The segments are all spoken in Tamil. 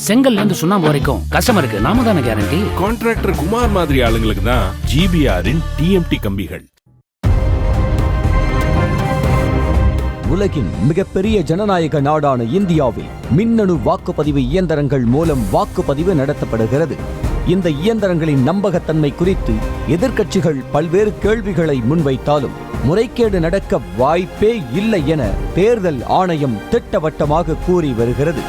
செங்கல்ல இருந்து சுண்ணாம்பு வரைக்கும் கஸ்டமருக்கு நாம தானே கேரண்டி. கான்ட்ராக்டர் குமார் மாதிரி ஆளுங்களுக்கு தான் ஜிபிஆரின் டிஎம்டி கம்பிகள். உலகின் மிகப்பெரிய ஜனநாயக நாடான இந்தியாவில் மின்னணு வாக்குப்பதிவு இயந்திரங்கள் மூலம் வாக்குப்பதிவு நடத்தப்படுகிறது. இந்த இயந்திரங்களின் நம்பகத்தன்மை குறித்து எதிர்க்கட்சிகள் பல்வேறு கேள்விகளை முன்வைத்தாலும் முறைகேடு நடக்க வாய்ப்பே இல்லை என தேர்தல் ஆணையம் திட்டவட்டமாக கூறி வருகிறது.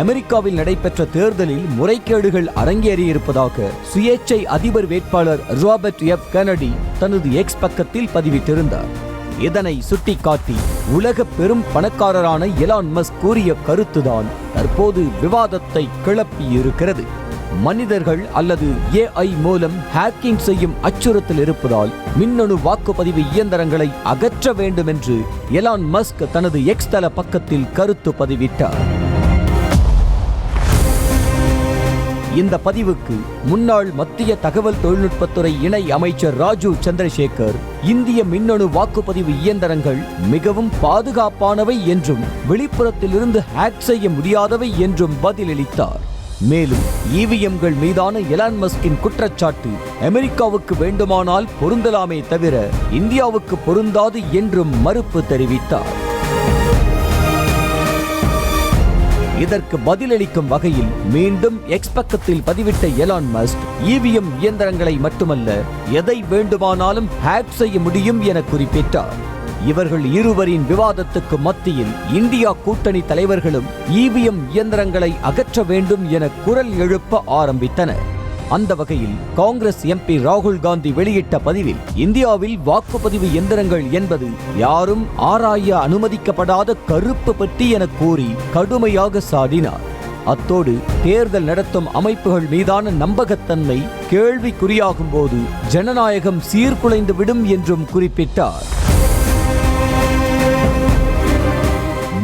அமெரிக்காவில் நடைபெற்ற தேர்தலில் முறைகேடுகள் அரங்கேறியிருப்பதாக சுயேட்சை அதிபர் வேட்பாளர் ராபர்ட் எஃப் கென்னடி தனது எக்ஸ் பக்கத்தில் பதிவிட்டிருந்தார். இதனை சுட்டிக்காட்டி உலக பெரும் பணக்காரரான எலான் மஸ்க் கூறிய கருத்துதான் தற்போது விவாதத்தை கிளப்பியிருக்கிறது. மனிதர்கள் அல்லது AI மூலம் ஹேக்கிங் செய்யும் அச்சுறுத்தல் இருப்பதால் மின்னணு வாக்குப்பதிவு இயந்திரங்களை அகற்ற வேண்டும் என்று எலான் மஸ்க் தனது எக்ஸ் தள பக்கத்தில் கருத்து பதிவிட்டார். இந்த பதிவுக்கு முன்னாள் மத்திய தகவல் தொழில்நுட்பத்துறை இணை அமைச்சர் ராஜு சந்திரசேகர் இந்திய மின்னணு வாக்குப்பதிவு இயந்திரங்கள் மிகவும் பாதுகாப்பானவை என்றும் வெளிப்புறத்திலிருந்து ஹேக் செய்ய முடியாதவை என்றும் பதிலளித்தார். மேலும் EVMகள் மீதான எலான் மஸ்கின் குற்றச்சாட்டு அமெரிக்காவுக்கு வேண்டுமானால் பொருந்தலாமே தவிர இந்தியாவுக்கு பொருந்தாது என்றும் மறுப்பு தெரிவித்தார். இதற்கு பதிலளிக்கும் வகையில் மீண்டும் எக்ஸ் பக்கத்தில் பதிவிட்ட எலான் மஸ்க் EVM இயந்திரங்களை மட்டுமல்ல எதை வேண்டுமானாலும் ஹேக் செய்ய முடியும் என குறிப்பிட்டார். இவர்கள் இருவரின் விவாதத்துக்கு மத்தியில் இந்தியா கூட்டணி தலைவர்களும் EVM இயந்திரங்களை அகற்ற வேண்டும் என குரல் எழுப்ப ஆரம்பித்தனர். அந்த வகையில் காங்கிரஸ் MP ராகுல் காந்தி வெளியிட்ட பதிவில் இந்தியாவில் வாக்குப்பதிவு எந்திரங்கள் என்பது யாரும் ஆராய அனுமதிக்கப்படாத கருப்பு பெட்டி என கூறி கடுமையாக சாடினார். அத்தோடு தேர்தல் நடத்தும் அமைப்புகள் மீதான நம்பகத்தன்மை கேள்விக்குறியாகும் போது ஜனநாயகம் சீர்குலைந்து விடும் என்றும் குறிப்பிட்டார்.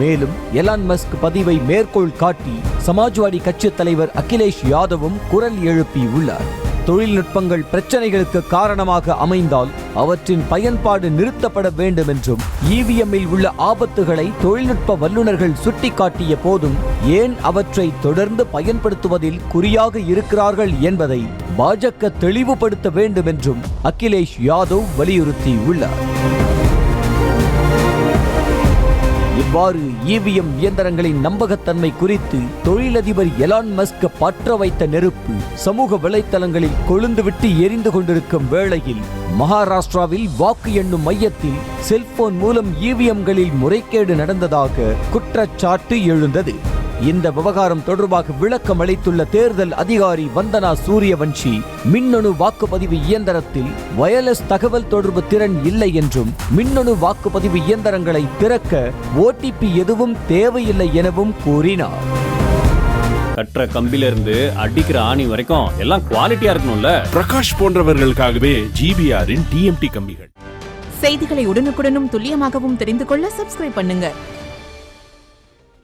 மேலும் எலான் மஸ்க் பதிவை மேற்கோள் காட்டி சமாஜ்வாடி கட்சி தலைவர் அகிலேஷ் யாதவும் குரல் எழுப்பியுள்ளார். தொழில்நுட்பங்கள் பிரச்சனைகளுக்கு காரணமாக அமைந்தால் அவற்றின் பயன்பாடு நிறுத்தப்பட வேண்டும் என்றும் EVMஇல் உள்ள ஆபத்துகளை தொழில்நுட்ப வல்லுநர்கள் சுட்டிக்காட்டிய போதும் ஏன் அவற்றை தொடர்ந்து பயன்படுத்துவதில் குறியாக இருக்கிறார்கள் என்பதை பாஜக தெளிவுபடுத்த வேண்டும் என்றும் அகிலேஷ் யாதவ் வலியுறுத்தியுள்ளார். இவ்வாறு EVM இயந்திரங்களின் நம்பகத்தன்மை குறித்து தொழிலதிபர் எலான் மஸ்க் பற்ற வைத்த நெருப்பு சமூக வலைத்தளங்களில் கொழுந்துவிட்டு எரிந்து கொண்டிருக்கும் வேளையில் மகாராஷ்டிராவில் வாக்கு எண்ணும் மையத்தில் செல்போன் மூலம் EVMகளில் முறைகேடு நடந்ததாக குற்றச்சாட்டு எழுந்தது. இந்த விவகாரம் தொடர்பாக விளக்கம் அளித்துள்ள தேர்தல் அதிகாரி வந்தனா சூரியவன்ஷி மின்னணு வாக்குப்பதிவு இயந்திரத்தில் வயர்லெஸ் தகவல் தொடர்பு திறன் இல்லை என்றும் மின்னணு வாக்குப்பதிவு இயந்திரங்களை திறக்க OTP எதுவும் தேவையில்லை எனவும் கூறினார். கற்ற கம்பில இருந்து அடிக்கிற ஆணி வரைக்கும் எல்லாம் குவாலிட்டியா இருக்கணும்ல. பிரகாஷ் போன்றவர்களுக்காகவே ஜிபிஆரின் டிஎம்டி கம்பிகள். செய்திகளை உடனுக்குடனும் துல்லியமாகவும் தெரிந்து கொள்ள சப்ஸ்கிரைப் பண்ணுங்க.